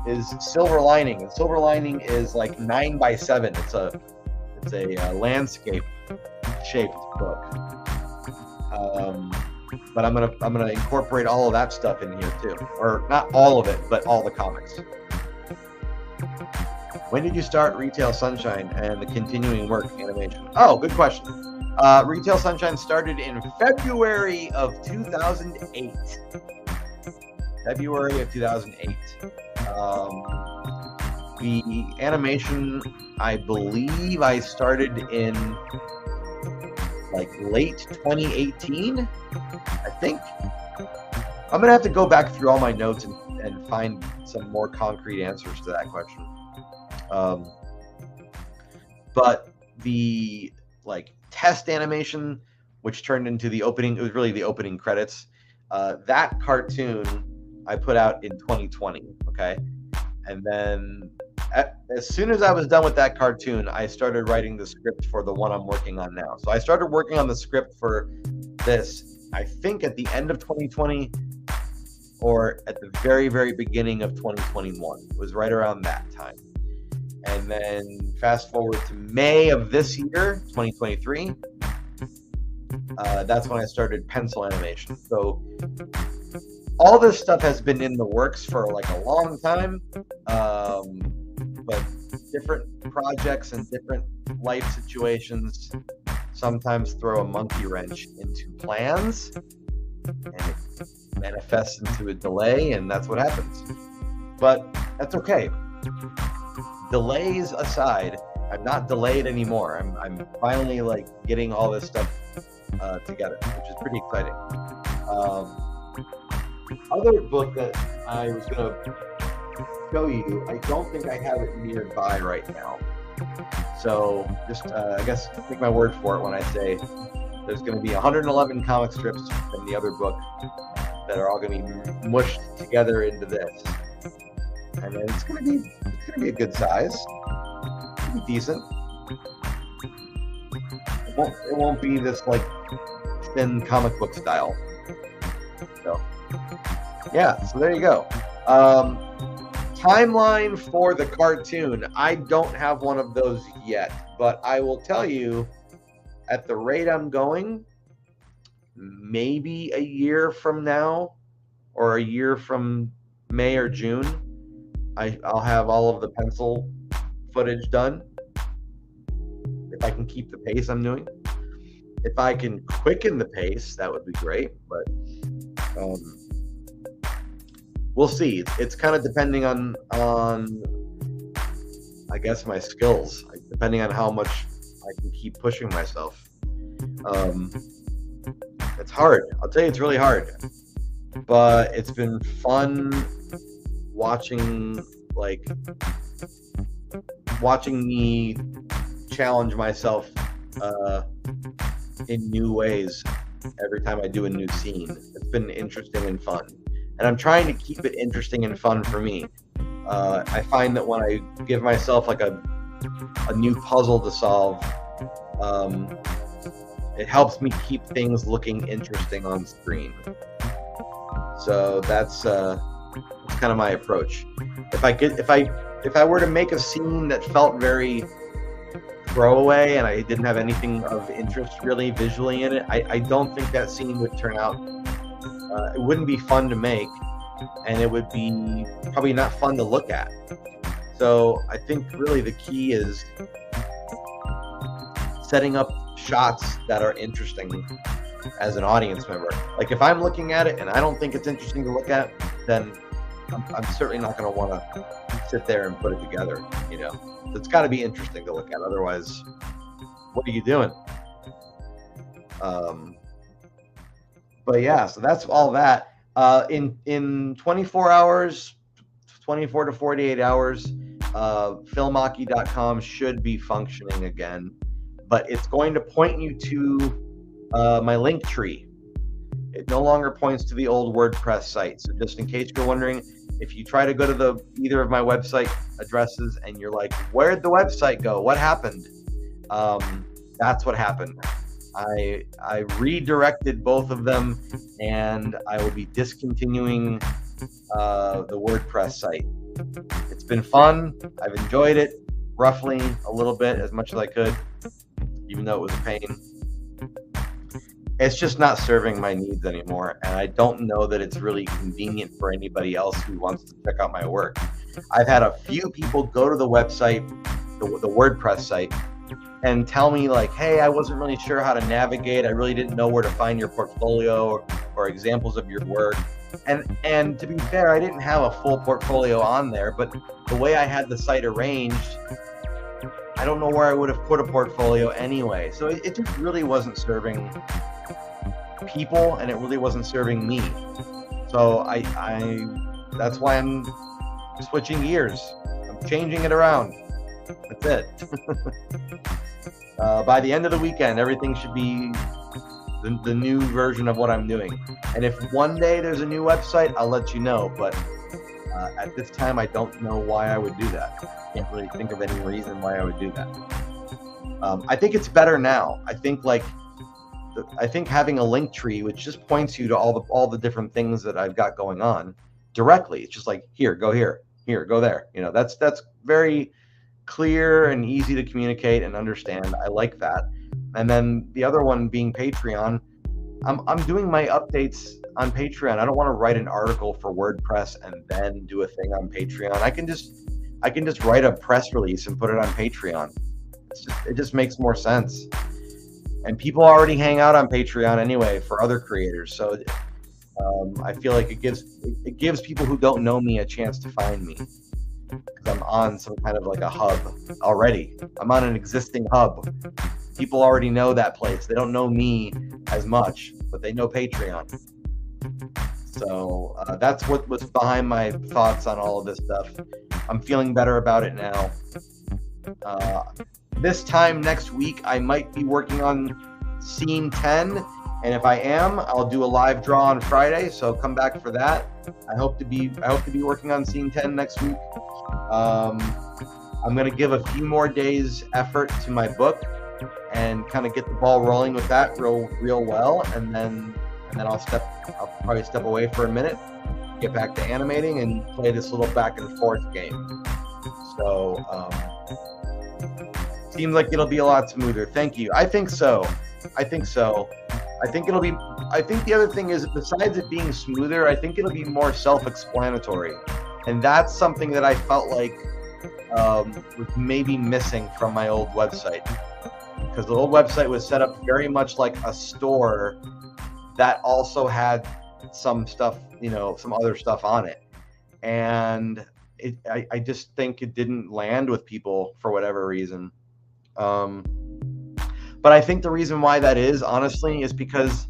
is Silver Lining. And Silver Lining is like 9 by 7. It's a landscape shaped book. But I'm gonna incorporate all of that stuff in here too, or not all of it, but all the comics. When did you start Retail Sunshine and the continuing work animation? Oh, good question. Retail Sunshine started in February of 2008. February of 2008. The animation, I believe I started in like late 2018, I think. I'm gonna have to go back through all my notes and find some more concrete answers to that question. But the like test animation, which turned into the opening, it was really the opening credits. That cartoon I put out in 2020. Okay, and then as soon as I was done with that cartoon, I started writing the script for the one I'm working on now. So I started working on the script for this, I think, at the end of 2020, or at the very, very beginning of 2021. It was right around that time. And then fast forward to May of this year, 2023. That's when I started pencil animation. So all this stuff has been in the works for like a long time, but different projects and different life situations sometimes throw a monkey wrench into plans, and it manifests into a delay, and that's what happens. But that's okay. Delays aside, I'm not delayed anymore. I'm finally like getting all this stuff together, which is pretty exciting. Other book that I was going to show you, I don't think I have it nearby right now. So just, I guess, take my word for it when I say there's going to be 111 comic strips from the other book that are all going to be mushed together into this. And then it's going to be a good size. It'll be decent. It won't be this like thin comic book style. So yeah, so there you go. Timeline for the cartoon. I don't have one of those yet, but I will tell you, at the rate I'm going, maybe a year from now, or a year from May or June, I'll have all of the pencil footage done. If I can keep the pace I'm doing. If I can quicken the pace, that would be great, but we'll see. It's kind of depending on I guess my skills, depending on how much I can keep pushing myself. It's hard. I'll tell you, it's really hard, but it's been fun watching me challenge myself in new ways every time I do a new scene. It's been interesting and fun, and I'm trying to keep it interesting and fun for me. I find that when I give myself like a new puzzle to solve, it helps me keep things looking interesting on screen. So that's kind of my approach. If I were to make a scene that felt very throwaway and I didn't have anything of interest really visually in it, I don't think that scene would turn out. It wouldn't be fun to make, and it would be probably not fun to look at. So I think really the key is setting up shots that are interesting as an audience member. Like if I'm looking at it and I don't think it's interesting to look at, then I'm certainly not going to want to sit there and put it together, you know. It's got to be interesting to look at. Otherwise, what are you doing? But yeah, so that's all that. In 24 hours, 24 to 48 hours, filmmachi.com should be functioning again, but it's going to point you to my link tree. It no longer points to the old WordPress site. So just in case you're wondering, if you try to go to either of my website addresses and you're like, where'd the website go? What happened? That's what happened. I redirected both of them, and I will be discontinuing the WordPress site. It's been fun. I've enjoyed it roughly a little bit, as much as I could, even though it was a pain. It's just not serving my needs anymore, and I don't know that it's really convenient for anybody else who wants to check out my work. I've had a few people go to the website, the WordPress site, and tell me like, hey, I wasn't really sure how to navigate. I really didn't know where to find your portfolio or examples of your work. And to be fair, I didn't have a full portfolio on there, but the way I had the site arranged, I don't know where I would have put a portfolio anyway. So it just really wasn't serving people, and it really wasn't serving me. So I that's why I'm switching gears. I'm changing it around. That's it. By the end of the weekend, everything should be the new version of what I'm doing. And if one day there's a new website, I'll let you know. But at this time, I don't know why I would do that. I can't really think of any reason why I would do that. I think it's better now. I think like I think having a link tree, which just points you to all the different things that I've got going on directly. It's just like, here, go here, go there. That's very clear and easy to communicate and understand. I like that. And then the other one being Patreon. I'm doing my updates on Patreon. I don't want to write an article for WordPress and then do a thing on Patreon. I can just write a press release and put it on Patreon. It just makes more sense. And people already hang out on Patreon anyway for other creators. So I feel like it gives people who don't know me a chance to find me, because I'm on some kind of like a hub already. I'm on an existing hub. People already know that place. They don't know me as much, but they know Patreon. So that's what's behind my thoughts on all of this stuff. I'm feeling better about it now. This time next week, I might be working on Scene 10. And if I am, I'll do a live draw on Friday. So come back for that. I hope to be working on Scene 10 next week. I'm going to give a few more days effort to my book and kind of get the ball rolling with that real well. And then I'll probably step away for a minute, get back to animating, and play this little back and forth game. So seems like it'll be a lot smoother. Thank you. I think so. I think the other thing is, besides it being smoother, I think it'll be more self-explanatory. And that's something that I felt like was maybe missing from my old website. Because the old website was set up very much like a store that also had some stuff, some other stuff on it. And I just think it didn't land with people for whatever reason. But I think the reason why that is, honestly, is because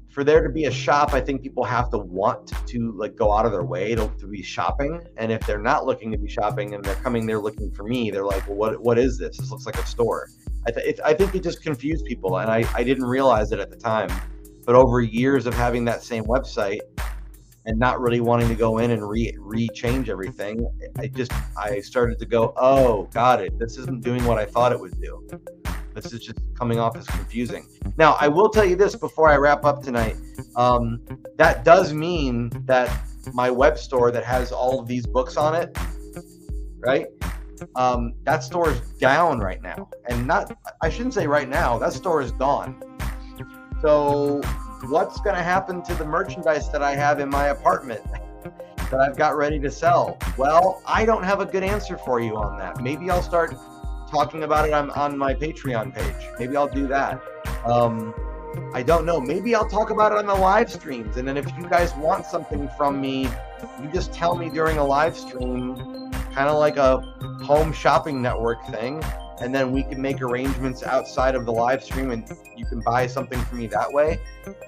for there to be a shop, I think people have to want to like go out of their way to be shopping. And if they're not looking to be shopping and they're coming there looking for me, they're like, well, what is this? This looks like a store. I think it just confused people, and I didn't realize it at the time. But over years of having that same website and not really wanting to go in and re-change everything, I started to go, oh, got it. This isn't doing what I thought it would do. This is just coming off as confusing. Now, I will tell you this before I wrap up tonight. That does mean that my web store that has all of these books on it, right? That store is down right now. And I shouldn't say right now, that store is gone. So what's going to happen to the merchandise that I have in my apartment that I've got ready to sell? Well, I don't have a good answer for you on that. Maybe I'll start talking about it on my Patreon page. Maybe I'll do that. I don't know. Maybe I'll talk about it on the live streams. And then if you guys want something from me, you just tell me during a live stream, kind of like a home shopping network thing. And then we can make arrangements outside of the live stream and you can buy something from me that way.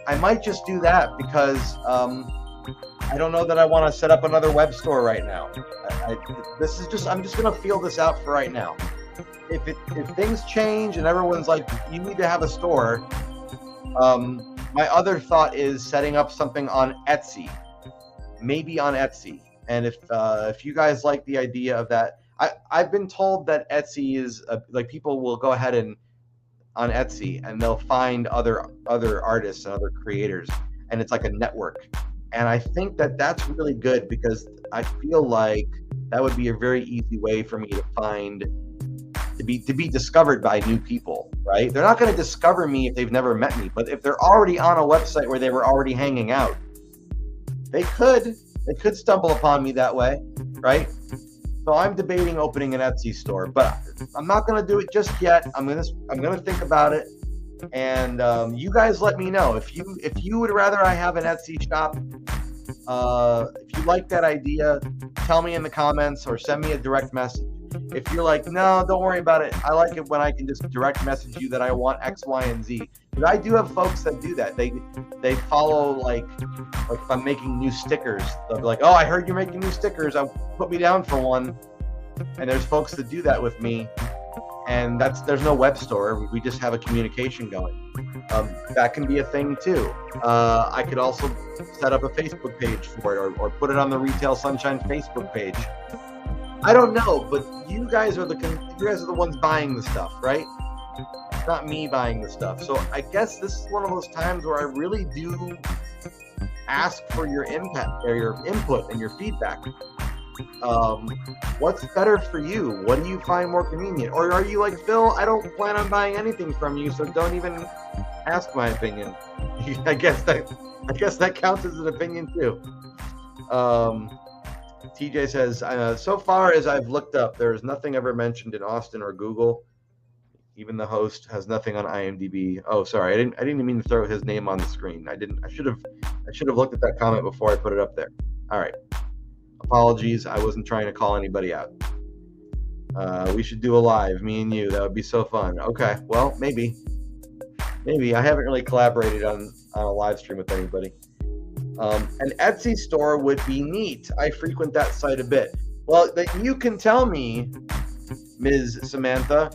I might just do that because I don't know that I want to set up another web store right now. I'm just going to feel this out for right now. If things change and everyone's like, you need to have a store, my other thought is setting up something on Etsy, maybe on Etsy. And if you guys like the idea of that, I've been told that Etsy is like people will go ahead and on Etsy and they'll find other artists and other creators, and it's like a network. And I think that that's really good because I feel like that would be a very easy way for me to be discovered by new people, right? They're not going to discover me if they've never met me, but if they're already on a website where they were already hanging out, they could stumble upon me that way, right? So I'm debating opening an Etsy store, but I'm not going to do it just yet. I'm going to think about it, and you guys let me know if you would rather I have an Etsy shop. If you like that idea, tell me in the comments or send me a direct message. If you're like, no, don't worry about it. I like it when I can just direct message you that I want X, Y, and Z. But I do have folks that do that. They follow like if I'm making new stickers, they'll be like, oh, I heard you're making new stickers. Put me down for one. And there's folks that do that with me. And there's no web store. We just have a communication going. That can be a thing too. I could also set up a Facebook page for it or put it on the Retail Sunshine Facebook page. I don't know, but you guys are the ones buying the stuff, right? It's not me buying the stuff. So I guess this is one of those times where I really do ask for your impact or your input and your feedback. What's better for you? What do you find more convenient? Or are you like, Phil, I don't plan on buying anything from you, so don't even ask my opinion. I guess that counts as an opinion too. TJ says, so far as I've looked up, there is nothing ever mentioned in Austin or Google. Even the host has nothing on IMDb. Oh, sorry, I didn't even mean to throw his name on the screen. I should have looked at that comment before I put it up there. All right. Apologies, I wasn't trying to call anybody out. We should do a live, me and you. That would be so fun. Okay, well, maybe. I haven't really collaborated on a live stream with anybody. An Etsy store would be neat. I frequent that site a bit. Well, you can tell me, Ms. Samantha,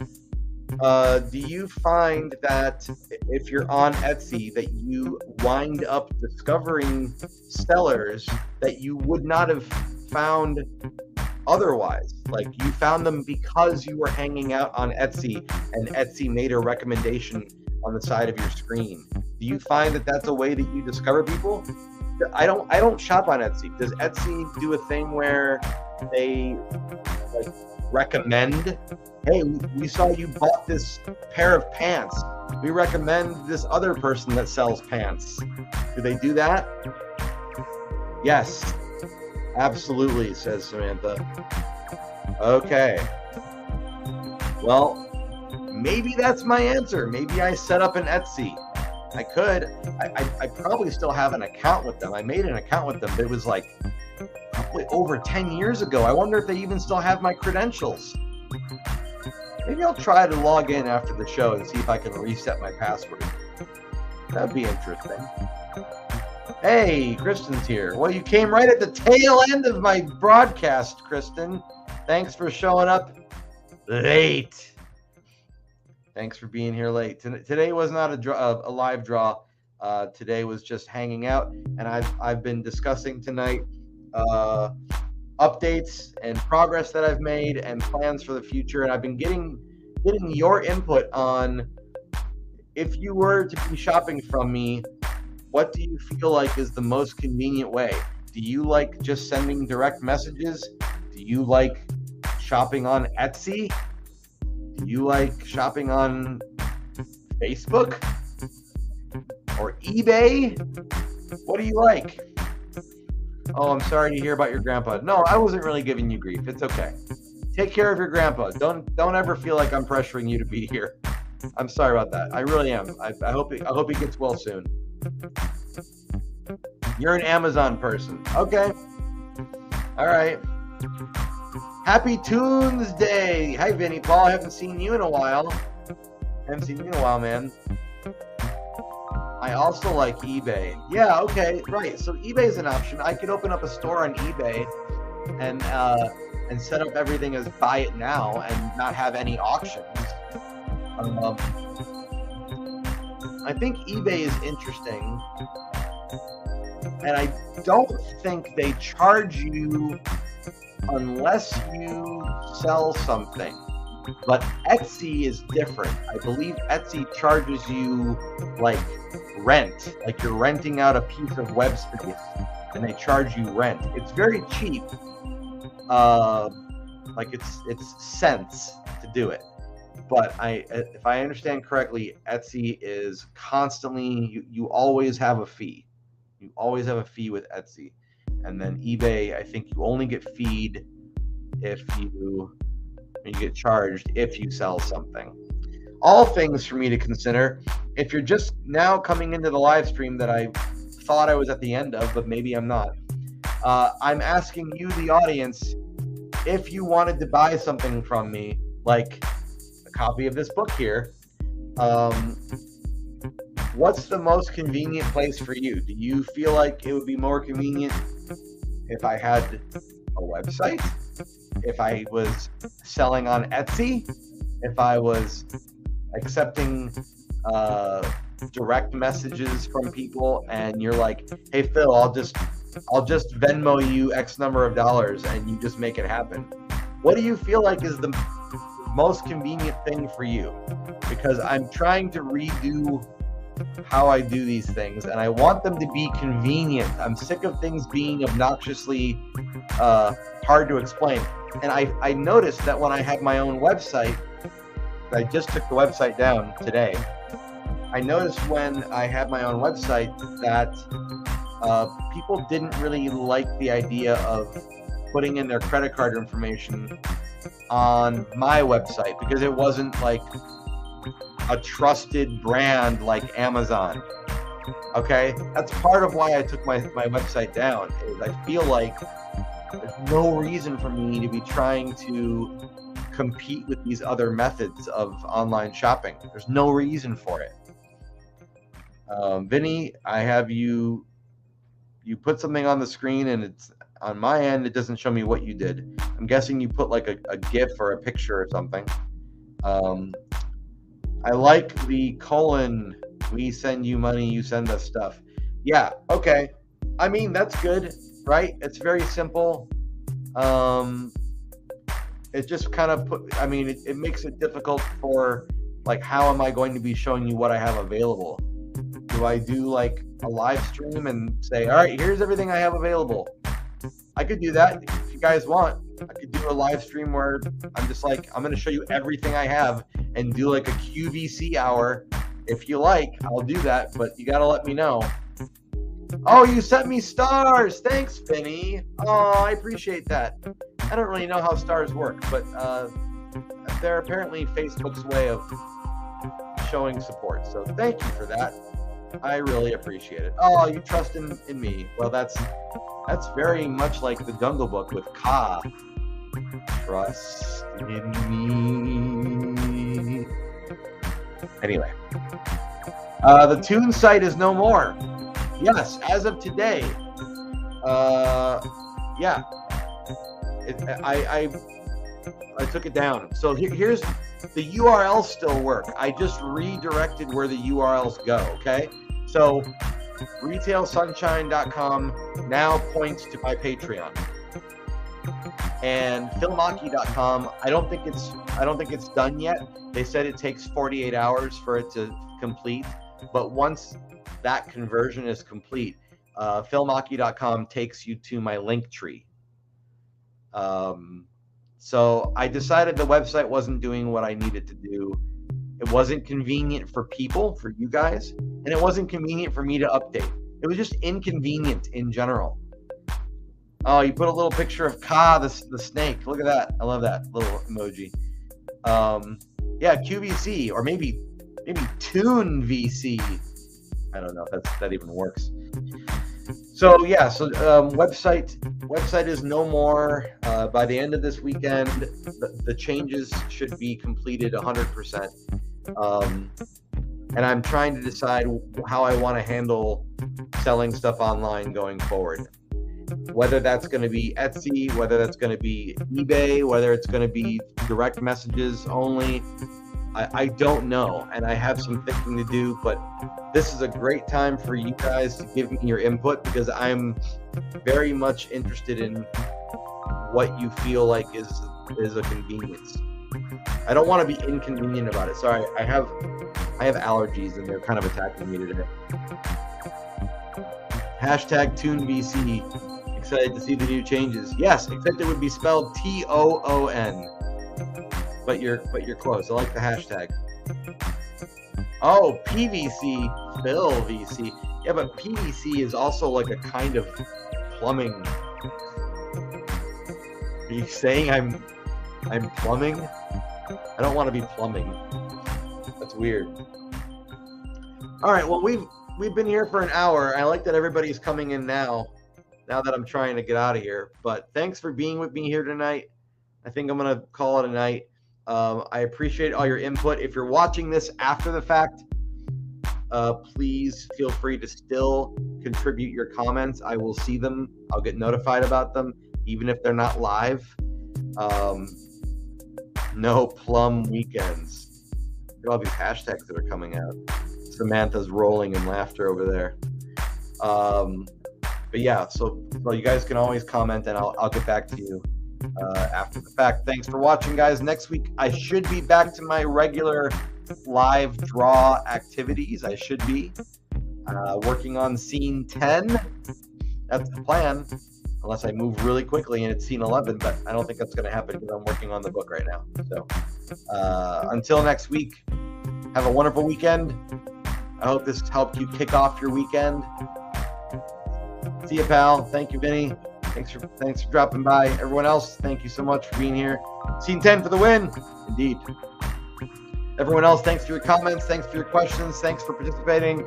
do you find that if you're on Etsy that you wind up discovering sellers that you would not have found otherwise? Like, you found them because you were hanging out on Etsy and Etsy made a recommendation on the side of your screen. Do you find that that's a way that you discover people? I don't shop on Etsy. Does Etsy do a thing where they like recommend, hey, we saw you bought this pair of pants, we recommend this other person that sells pants? Do they do that? Yes, absolutely, says Samantha. Okay, well, maybe that's my answer. Maybe I set up an Etsy. I could. I probably still have an account with them. I made an account with them, but it was like probably over 10 years ago. I wonder if they even still have my credentials. Maybe I'll try to log in after the show and see if I can reset my password. That'd be interesting. Hey, Kristen's here. Well, you came right at the tail end of my broadcast, Kristen. Thanks for showing up late. Thanks for being here late. Today was not a live draw. Today was just hanging out, and I've been discussing tonight updates and progress that I've made and plans for the future. And I've been getting your input on, if you were to be shopping from me, what do you feel like is the most convenient way? Do you like just sending direct messages? Do you like shopping on Etsy? Do you like shopping on Facebook or eBay? What do you like? Oh, I'm sorry to hear about your grandpa. No, I wasn't really giving you grief. It's okay. Take care of your grandpa. Don't ever feel like I'm pressuring you to be here. I'm sorry about that. I really am. I hope he gets well soon. You're an Amazon person. Okay. All right. Happy Tunes Day. Hi, Vinny Paul. I haven't seen you in a while. Man. I also like eBay. Yeah, okay, right. So eBay is an option. I could open up a store on eBay and set up everything as buy it now and not have any auctions. I think eBay is interesting, and I don't think they charge you unless you sell something. But Etsy is different. I believe Etsy charges you like rent, like you're renting out a piece of web space, and they charge you rent. It's very cheap. Like it's cents to do it. But if I understand correctly, Etsy is constantly, you always have a fee. You always have a fee with Etsy. And then eBay, I think you only get feed if you get charged if you sell something. All things for me to consider. If you're just now coming into the live stream that I thought I was at the end of, but maybe I'm not, I'm asking you, the audience, if you wanted to buy something from me, like a copy of this book here, what's the most convenient place for you? Do you feel like it would be more convenient if I had a website? If I was selling on Etsy? If I was accepting direct messages from people and you're like, hey Phil, I'll just Venmo you X number of dollars and you just make it happen? What do you feel like is the most convenient thing for you, because I'm trying to redo how I do these things, and I want them to be convenient. I'm sick of things being obnoxiously hard to explain. And I noticed that when I had my own website, I just took the website down today. I noticed when I had my own website that people didn't really like the idea of putting in their credit card information on my website, because it wasn't like a trusted brand like Amazon. Okay, that's part of why I took my website down. Is I feel like there's no reason for me to be trying to compete with these other methods of online shopping. There's no reason for it. Vinny, I have you put something on the screen, and it's on my end, it doesn't show me what you did. I'm guessing you put like a GIF or a picture or something. I like the colon, we send you money, you send us stuff. Yeah, okay. I mean, that's good, right? It's very simple. It just kind of it makes it difficult for, like, how am I going to be showing you what I have available? Do I do like a live stream and say, all right, here's everything I have available? I could do that if you guys want. I could do a live stream where I'm just like, I'm going to show you everything I have and do like a QVC hour. If you like, I'll do that, but you got to let me know. Oh, you sent me stars. Thanks, Vinny. Oh, I appreciate that. I don't really know how stars work, but they're apparently Facebook's way of showing support. So thank you for that. I really appreciate it. Oh, you trust in me. Well, that's very much like the Jungle Book with Ka. Trust in me. Anyway, the Tune site is no more. Yes, as of today. Yeah. I took it down. So here's the URLs still work. I just redirected where the URLs go. Okay. So retailsunshine.com now points to my Patreon, and philmachi.com. I don't think it's done yet. They said it takes 48 hours for it to complete, but once that conversion is complete, philmachi.com takes you to my link tree. So I decided the website wasn't doing what I needed to do. It wasn't convenient for people, for you guys, and it wasn't convenient for me to update. It was just inconvenient in general. Oh, you put a little picture of Ka, the snake. Look at that. I love that little emoji. Yeah, QVC, or maybe Tune VC. I don't know if that even works. So yeah, website is no more. By the end of this weekend, the changes should be completed 100%. And I'm trying to decide how I want to handle selling stuff online going forward. Whether that's going to be Etsy, whether that's going to be eBay, whether it's going to be direct messages only. I don't know, and I have some thinking to do, but this is a great time for you guys to give me your input, because I'm very much interested in what you feel like is a convenience. I don't want to be inconvenient about it. Sorry, I have allergies and they're kind of attacking me today. #TuneVC. Excited to see the new changes. Yes, except it would be spelled TOON. But you're close. I like the hashtag. Oh, PVC, Phil VC. Yeah, but PVC is also like a kind of plumbing. Are you saying I'm plumbing? I don't want to be plumbing. That's weird. All right, well, we've been here for an hour. I like that everybody's coming in now that I'm trying to get out of here. But thanks for being with me here tonight. I think I'm going to call it a night. I appreciate all your input. If you're watching this after the fact, please feel free to still contribute your comments. I will see them. I'll get notified about them, even if they're not live. No plum weekends. Look at all these hashtags that are coming out. Samantha's rolling in laughter over there. But yeah, so you guys can always comment, and I'll get back to you after the fact. Thanks for watching, guys. Next week, I should be back to my regular live draw activities. I should be working on scene 10. That's the plan, unless I move really quickly and it's scene 11, but I don't think that's going to happen because I'm working on the book right now. So until next week, have a wonderful weekend. I hope this helped you kick off your weekend. See you, pal. Thank you, Vinny. Thanks for dropping by. Everyone else, thank you so much for being here. Scene 10 for the win. Indeed. Everyone else, thanks for your comments. Thanks for your questions. Thanks for participating.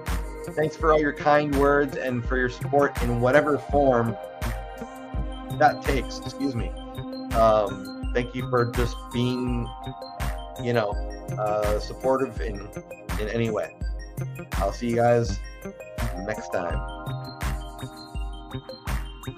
Thanks for all your kind words and for your support in whatever form that takes. Excuse me. Thank you for just being, supportive in any way. I'll see you guys next time.